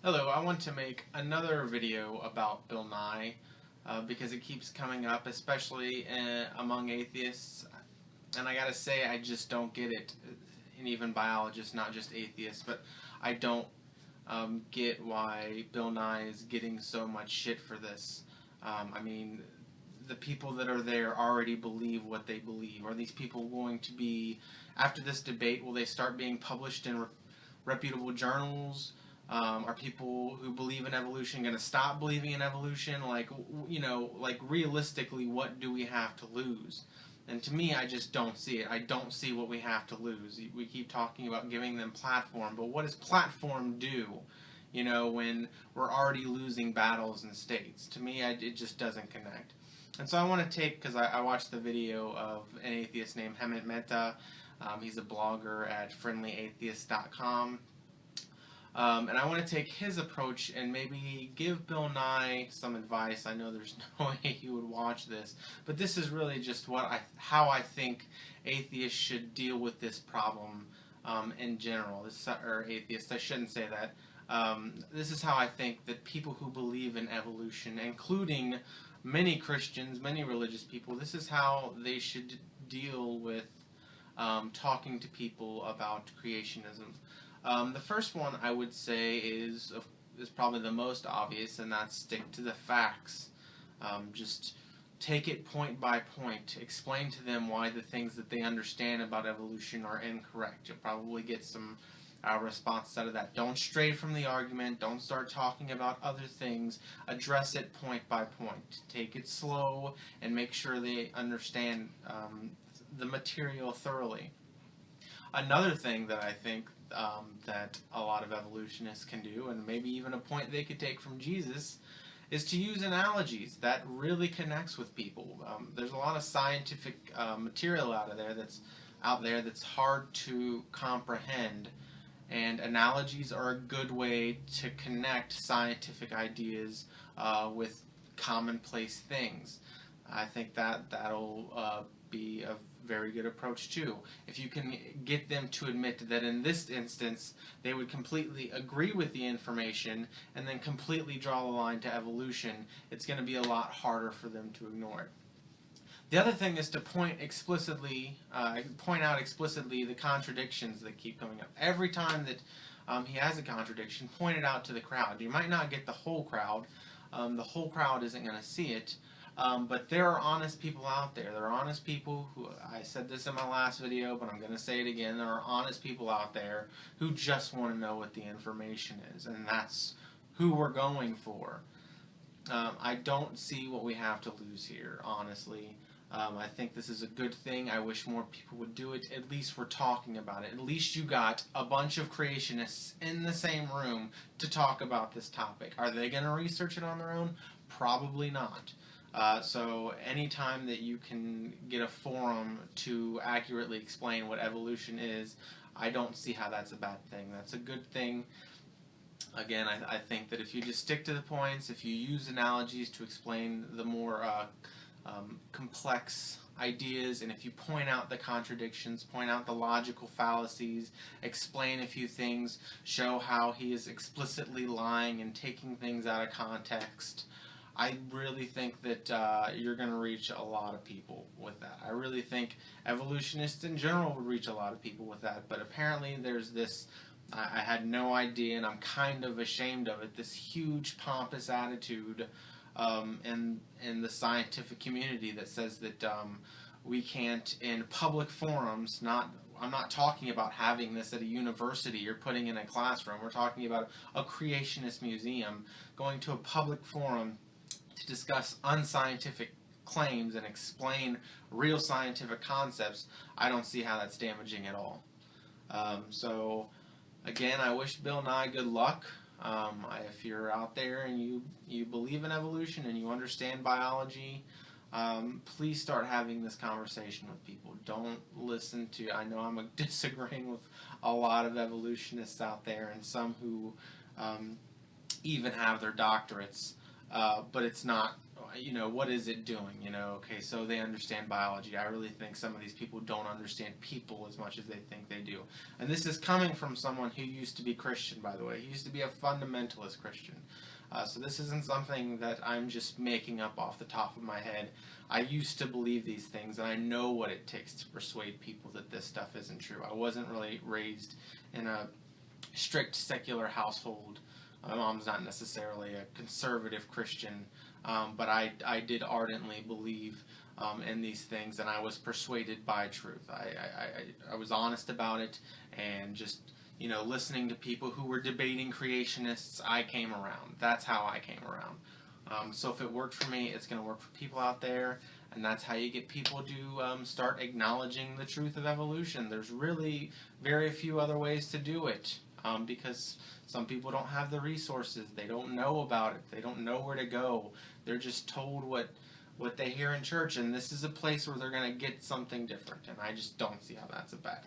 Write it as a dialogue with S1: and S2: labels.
S1: Hello, I want to make another video about Bill Nye because it keeps coming up, especially among atheists. And I gotta say, I just don't get it. And even biologists, not just atheists, but I don't get why Bill Nye is getting so much shit for this. I mean, the people that are there already believe what they believe. Are these people going to be, after this debate, will they start being published in reputable journals? Are people who believe in evolution going to stop believing in evolution? Like realistically, what do we have to lose? And to me, I just don't see it. I don't see what we have to lose. We keep talking about giving them platform, but what does platform do? When we're already losing battles in states. To me, it just doesn't connect. And so I want to take, because I watched the video of an atheist named Hemant Mehta. He's a blogger at friendlyatheist.com. And I want to take his approach and maybe give Bill Nye some advice. I know there's no way he would watch this, but this is really just how I think atheists should deal with this problem in general. Or atheists, I shouldn't say that. This is how I think that people who believe in evolution, including many Christians, many religious people, this is how they should deal with talking to people about creationism. The first one I would say is probably the most obvious, and that's stick to the facts. Just take it point by point. Explain to them why the things that they understand about evolution are incorrect. You'll probably get some response out of that. Don't stray from the argument. Don't start talking about other things. Address it point by point. Take it slow and make sure they understand the material thoroughly. Another thing that I think that a lot of evolutionists can do, and maybe even a point they could take from Jesus, is to use analogies that really connects with people. There's a lot of scientific material out there that's hard to comprehend, and analogies are a good way to connect scientific ideas with commonplace things. I think that'll be a very good approach too. If you can get them to admit that in this instance they would completely agree with the information and then completely draw the line to evolution, it's going to be a lot harder for them to ignore it. The other thing is to point out explicitly the contradictions that keep coming up. Every time that he has a contradiction, point it out to the crowd. You might not get the whole crowd. The whole crowd isn't going to see it. But there are honest people out there. There are honest people who, I said this in my last video, but I'm going to say it again. There are honest people out there who just want to know what the information is, and that's who we're going for. I don't see what we have to lose here, honestly. I think this is a good thing. I wish more people would do it. At least we're talking about it. At least you got a bunch of creationists in the same room to talk about this topic. Are they going to research it on their own? Probably not. So anytime that you can get a forum to accurately explain what evolution is, I don't see how that's a bad thing. That's a good thing. Again, I think that if you just stick to the points, if you use analogies to explain the more complex ideas, and if you point out the contradictions, point out the logical fallacies, explain a few things, show how he is explicitly lying and taking things out of context, I really think that you're going to reach a lot of people with that. I really think evolutionists in general would reach a lot of people with that, but apparently there's this, I had no idea, and I'm kind of ashamed of it, this huge pompous attitude in the scientific community that says that we can't, in public forums, I'm not talking about having this at a university or putting in a classroom. We're talking about a creationist museum, going to a public forum to discuss unscientific claims and explain real scientific concepts. I don't see how that's damaging at all. So again, I wish Bill Nye good luck. If you're out there and you believe in evolution and you understand biology, please start having this conversation with people. Don't listen to, I know I'm disagreeing with a lot of evolutionists out there, and some who even have their doctorates, but it's not what is it doing? Okay, so they understand biology. I really think some of these people don't understand people as much as they think they do. And this is coming from someone who used to be Christian, by the way. He used to be a fundamentalist Christian. So this isn't something that I'm just making up off the top of my head. I used to believe these things, and I know what it takes to persuade people that this stuff isn't true. I wasn't really raised in a strict secular household. My mom's not necessarily a conservative Christian, but I did ardently believe in these things, and I was persuaded by truth. I was honest about it, and just listening to people who were debating creationists, I came around. That's how I came around. So if it worked for me, it's going to work for people out there, and that's how you get people to start acknowledging the truth of evolution. There's really very few other ways to do it, because some people don't have the resources. They don't know about it. They don't know where to go. They're just told what they hear in church, and this is a place where they're going to get something different, and I just don't see how that's a bad